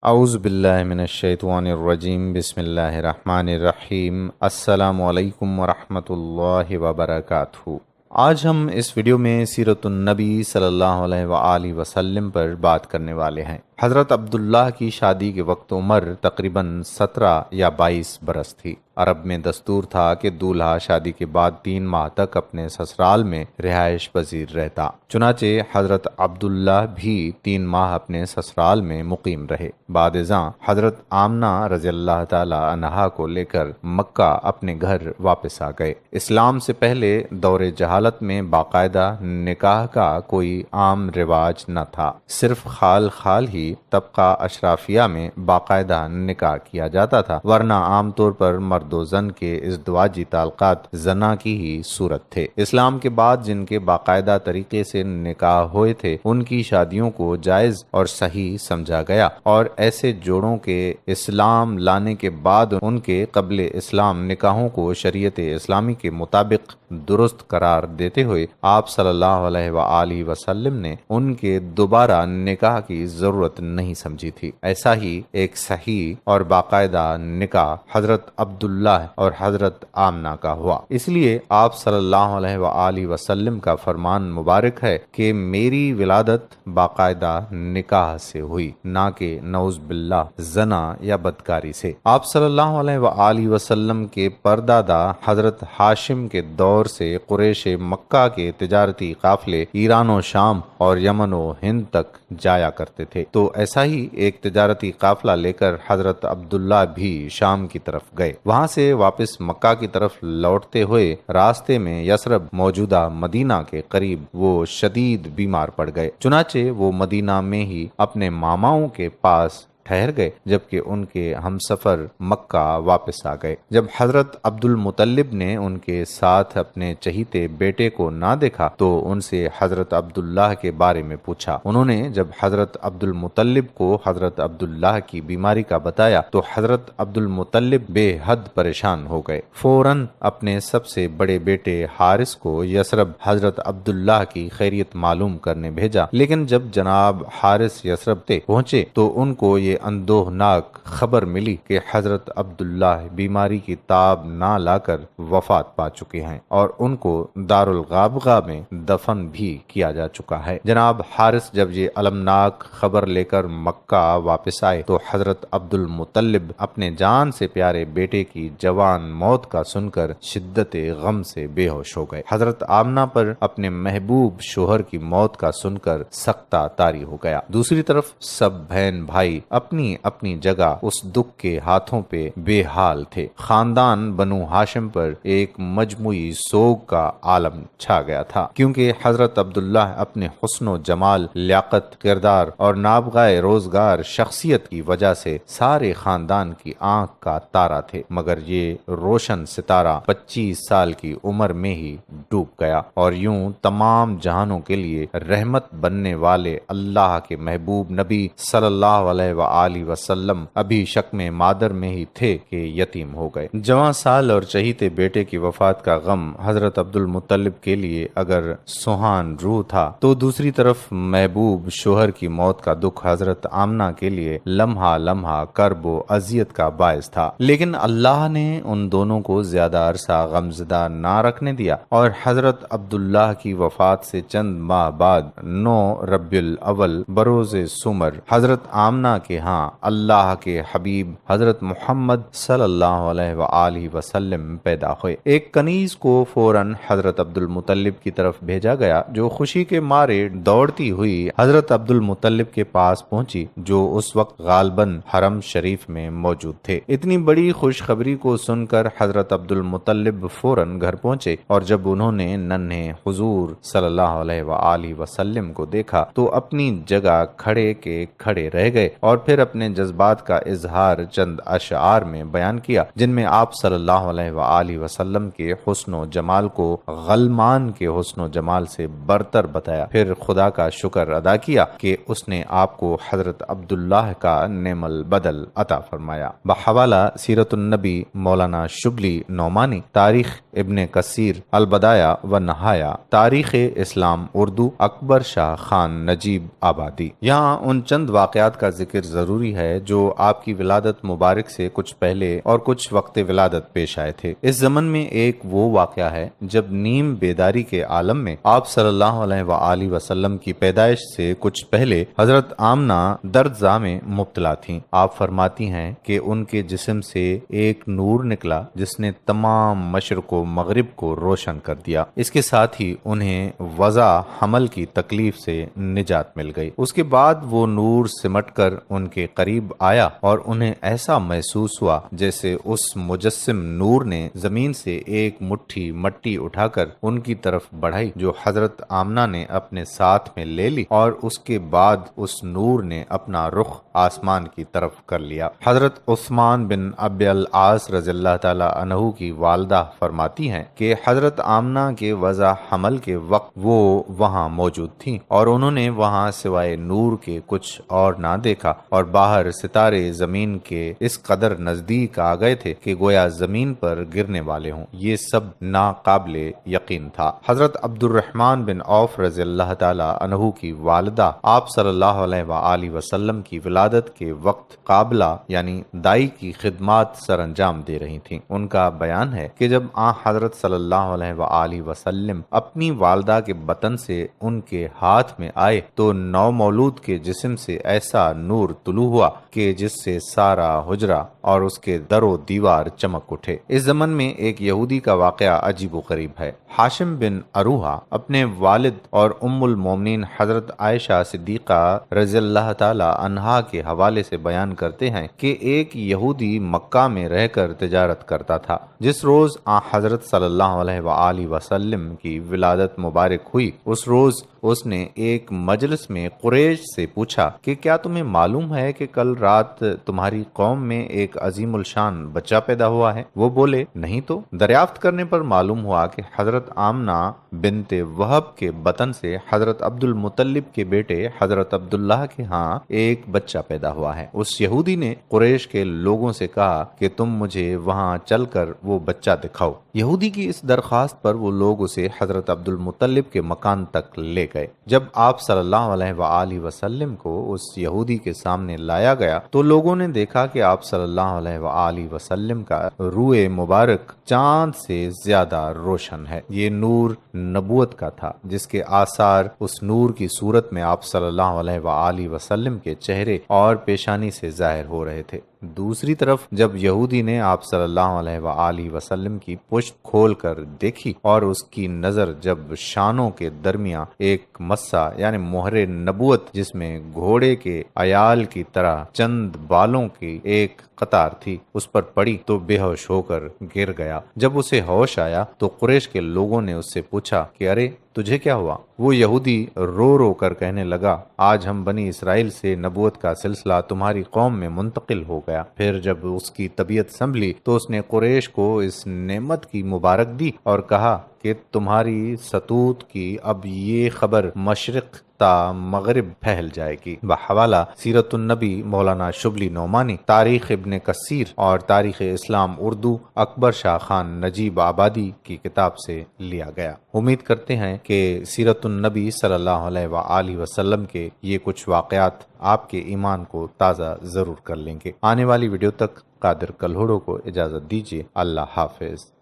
اعوذ باللہ من الشیطان الرجیم بسم اللہ الرحمن الرحیم السلام علیکم ورحمۃ اللہ وبرکاتہ۔ آج ہم اس ویڈیو میں سیرت النبی صلی اللہ علیہ وآلہ وسلم پر بات کرنے والے ہیں۔ حضرت عبداللہ کی شادی کے وقت عمر تقریباً 17 یا 22 برس تھی۔ عرب میں دستور تھا کہ دولہا شادی کے بعد 3 ماہ تک اپنے سسرال میں رہائش پذیر رہتا، چنانچہ حضرت عبداللہ بھی 3 ماہ اپنے سسرال میں مقیم رہے۔ بعد ازاں حضرت آمنہ رضی اللہ تعالی عنہا کو لے کر مکہ اپنے گھر واپس آ گئے۔ اسلام سے پہلے دور جہالت میں باقاعدہ نکاح کا کوئی عام رواج نہ تھا، صرف خال خال ہی طبقہ اشرافیہ میں باقاعدہ نکاح کیا جاتا تھا، ورنہ عام طور پر مرد و زن کے ازدواجی تعلقات زنا کی ہی صورت تھے۔ اسلام کے بعد جن کے باقاعدہ طریقے سے نکاح ہوئے تھے ان کی شادیوں کو جائز اور صحیح سمجھا گیا، اور ایسے جوڑوں کے اسلام لانے کے بعد ان کے قبل اسلام نکاحوں کو شریعت اسلامی کے مطابق درست قرار دیتے ہوئے آپ صلی اللہ علیہ وآلہ وسلم نے ان کے دوبارہ نکاح کی ضرورت نہیں سمجھی تھی۔ ایسا ہی ایک صحیح اور باقاعدہ نکاح حضرت عبداللہ اور حضرت آمنہ کا ہوا۔ اس لیے آپ صلی اللہ علیہ وآلہ وسلم کا فرمان مبارک ہے کہ میری ولادت باقاعدہ نکاح سے ہوئی، نہ کہ نعوذ باللہ زنا یا بدکاری سے۔ آپ صلی اللہ علیہ وآلہ وسلم کے پردادا حضرت ہاشم کے دور سے قریش مکہ کے تجارتی قافلے ایران و شام اور یمن و ہند تک جایا کرتے تھے، تو ایسا ہی ایک تجارتی قافلہ لے کر حضرت عبداللہ بھی شام کی طرف گئے۔ وہاں سے واپس مکہ کی طرف لوٹتے ہوئے راستے میں یثرب موجودہ مدینہ کے قریب وہ شدید بیمار پڑ گئے، چنانچہ وہ مدینہ میں ہی اپنے ماماؤں کے پاس ٹھہر گئے، جبکہ ان کے ہم سفر مکہ واپس آ گئے۔ جب حضرت عبد المطلب نے ان کے ساتھ اپنے چہیتے بیٹے کو نہ دیکھا تو ان سے حضرت عبداللہ کے بارے میں پوچھا۔ انہوں نے جب حضرت عبد المطلب کو حضرت عبداللہ کی بیماری کا بتایا تو حضرت عبد المطلب بے حد پریشان ہو گئے، فوراً اپنے سب سے بڑے بیٹے حارث کو یثرب حضرت عبداللہ کی خیریت معلوم کرنے بھیجا، لیکن جب جناب حارث یثرب پہنچے تو ان کو یہ اندوہناک خبر ملی کہ حضرت عبداللہ بیماری کی تاب نہ لا کر وفات پا چکے ہیں اور ان کو دارالغابغہ میں دفن بھی کیا جا چکا ہے۔ جناب حارث جب یہ المناک خبر لے کر مکہ واپس آئے تو حضرت عبد المطلب اپنے جان سے پیارے بیٹے کی جوان موت کا سن کر شدت غم سے بے ہوش ہو گئے۔ حضرت آمنہ پر اپنے محبوب شوہر کی موت کا سن کر سختہ طاری ہو گیا۔ دوسری طرف سب بہن بھائی اپنی اپنی جگہ اس دکھ کے ہاتھوں پہ بے حال تھے۔ خاندان بنو ہاشم پر ایک مجموعی سوگ کا عالم چھا گیا تھا، کیونکہ حضرت عبداللہ اپنے حسن و جمال، لیاقت، کردار اور نابغہ روزگار شخصیت کی وجہ سے سارے خاندان کی آنکھ کا تارا تھے، مگر یہ روشن ستارہ 25 سال کی عمر میں ہی ڈوب گیا، اور یوں تمام جہانوں کے لیے رحمت بننے والے اللہ کے محبوب نبی صلی اللہ علیہ وآلہ وسلم ابھی شکم مادر میں ہی تھے کہ یتیم ہو گئے۔ جوان سال اور چہیتے بیٹے کی وفات کا غم حضرت عبد المطلب کے لیے اگر سوہان روح تھا تو دوسری طرف محبوب شوہر کی موت کا دکھ حضرت آمنہ کے لیے لمحہ لمحہ کرب و اذیت کا باعث تھا، لیکن اللہ نے ان دونوں کو زیادہ عرصہ غمزدہ نہ رکھنے دیا، اور حضرت عبداللہ کی وفات سے چند ماہ بعد 9 ربیع الاول بروز سمر حضرت آمنہ کے ہاں اللہ کے حبیب حضرت محمد صلی اللہ علیہ وآلہ وسلم پیدا ہوئے۔ ایک کنیز کو فوراً حضرت عبد المطلب کی طرف بھیجا گیا، جو خوشی کے مارے دوڑتی ہوئی حضرت عبد المطلب کے پاس پہنچی، جو اس وقت غالباً حرم شریف میں موجود تھے۔ اتنی بڑی خوشخبری کو سن کر حضرت عبد المطلب فوراً گھر پہنچے، اور جب انہوں نے ننھے حضور صلی اللہ علیہ وآلہ وسلم کو دیکھا تو اپنی جگہ کھڑے کے کھڑے رہ گئے، اور پھر اپنے جذبات کا اظہار چند اشعار میں بیان کیا، جن میں آپ صلی اللہ علیہ وآلہ وسلم کے حسن و جمال کو غلمان کے حسن و جمال سے برتر بتایا، پھر خدا کا شکر ادا کیا کہ اس نے آپ کو حضرت عبداللہ کا نعم البدل عطا فرمایا۔ بحوالہ سیرت النبی مولانا شبلی نعمانی، تاریخ ابن کثیر، البدایہ و نہایہ، تاریخ اسلام اردو، اکبر شاہ خان نجیب آبادی۔ یہاں ان چند واقعات کا ذکر ضروری ہے جو آپ کی ولادت مبارک سے کچھ پہلے اور کچھ وقت ولادت پیش آئے تھے۔ اس زمن میں ایک وہ واقعہ ہے جب نیم بیداری کے عالم میں آپ صلی اللہ علیہ وآلہ وسلم کی پیدائش سے کچھ پہلے حضرت آمنہ درد زا میں مبتلا تھیں۔ آپ فرماتی ہیں کہ ان کے جسم سے ایک نور نکلا جس نے تمام مشرق و مغرب کو روشن کر دیا۔ اس کے ساتھ ہی انہیں وضع حمل کی تکلیف سے نجات مل گئی۔ اس کے بعد وہ نور سمٹ کر ان کے قریب آیا اور انہیں ایسا محسوس ہوا جیسے اس مجسم نور نے زمین سے ایک مٹھی مٹی اٹھا کر ان کی طرف بڑھائی جو حضرت آمنہ نے اپنے ساتھ میں لے لی، اور اس کے بعد اس نور نے اپنا رخ آسمان کی طرف کر لیا۔ حضرت عثمان بن ابی العاص رضی اللہ تعالی عنہ کی والدہ فرماتی ہیں کہ حضرت آمنہ کے وضع حمل کے وقت وہ وہاں موجود تھیں اور انہوں نے وہاں سوائے نور کے کچھ اور نہ دیکھا، اور باہر ستارے زمین کے اس قدر نزدیک آ گئے تھے کہ گویا زمین پر گرنے والے ہوں۔ یہ سب ناقابل یقین تھا۔ حضرت عبد الرحمن بن عوف رضی اللہ تعالی عنہ کی والدہ آپ صلی اللہ علیہ وآلہ وسلم کی ولادت کے وقت قابلہ یعنی دائی کی خدمات سر انجام دے رہی تھیں۔ ان کا بیان ہے کہ جب حضرت صلی اللہ علیہ وآلہ وسلم اپنی والدہ کے بطن سے ان کے ہاتھ میں آئے تو نو مولود کے جسم سے ایسا نور طلوع ہوا کہ جس سے سارا حجرہ اور اس کے در و دیوار چمک اٹھے۔ اس زمن میں ایک یہودی کا واقعہ عجیب و غریب ہے۔ ہاشم بن اروہا اپنے والد اور ام المومنین حضرت عائشہ صدیقہ رضی اللہ تعالی عنہا کے حوالے سے بیان کرتے ہیں کہ ایک یہودی مکہ میں رہ کر تجارت کرتا تھا۔ جس روز حضرت صلی اللہ علیہ وآلہ وسلم کی ولادت مبارک ہوئی، اس روز اس نے ایک مجلس میں قریش سے پوچھا کہ کیا تمہیں معلوم ہے کہ کل رات تمہاری قوم میں ایک عظیم الشان بچہ پیدا ہوا ہے؟ وہ بولے نہیں تو۔ دریافت کرنے پر معلوم ہوا کہ حضرت آمنہ بنت وہب کے بطن سے حضرت عبد المطلب کے بیٹے حضرت عبداللہ کے ہاں ایک بچہ پیدا ہوا ہے۔ اس یہودی نے قریش کے لوگوں سے کہا کہ تم مجھے وہاں چل کر وہ بچہ دکھاؤ۔ یہودی کی اس درخواست پر وہ لوگ اسے حضرت عبد المطلب کے مکان تک لے گئے۔ جب آپ صلی اللہ علیہ وآلہ وسلم کو اس یہودی کے سامنے لایا گیا تو لوگوں نے دیکھا کہ آپ صلی اللہ علیہ وآلہ وسلم کا روئے مبارک چاند سے زیادہ روشن ہے۔ یہ نور نبوت کا تھا جس کے آثار اس نور کی صورت میں آپ صلی اللہ علیہ وآلہ وسلم کے چہرے اور پیشانی سے ظاہر ہو رہے تھے۔ دوسری طرف جب یہودی نے آپ صلی اللہ علیہ وآلہ وسلم کی پشت کھول کر دیکھی اور اس کی نظر جب شانوں کے درمیان ایک مسا یعنی مہر نبوت جس میں گھوڑے کے عیال کی طرح چند بالوں کی ایک قطار تھی اس پر پڑی تو بے ہوش ہو کر گر گیا۔ جب اسے ہوش آیا تو قریش کے لوگوں نے اس سے پوچھا کہ ارے تجھے کیا ہوا؟ وہ یہودی رو رو کر کہنے لگا آج ہم بنی اسرائیل سے نبوت کا سلسلہ تمہاری قوم میں منتقل ہو گیا۔ پھر جب اس کی طبیعت سنبھلی تو اس نے قریش کو اس نعمت کی مبارک دی اور کہا کہ تمہاری ستوت کی اب یہ خبر مشرق تا مغرب پھیل جائے گی۔ بحوالہ سیرت النبی مولانا شبلی نعمانی، تاریخ ابن کثیر اور تاریخ اسلام اردو اکبر شاہ خان نجیب آبادی کی کتاب سے لیا گیا۔ امید کرتے ہیں کہ سیرت النبی صلی اللہ علیہ وآلہ وسلم کے یہ کچھ واقعات آپ کے ایمان کو تازہ ضرور کر لیں گے۔ آنے والی ویڈیو تک قادر کلہوڑو کو اجازت دیجیے۔ اللہ حافظ۔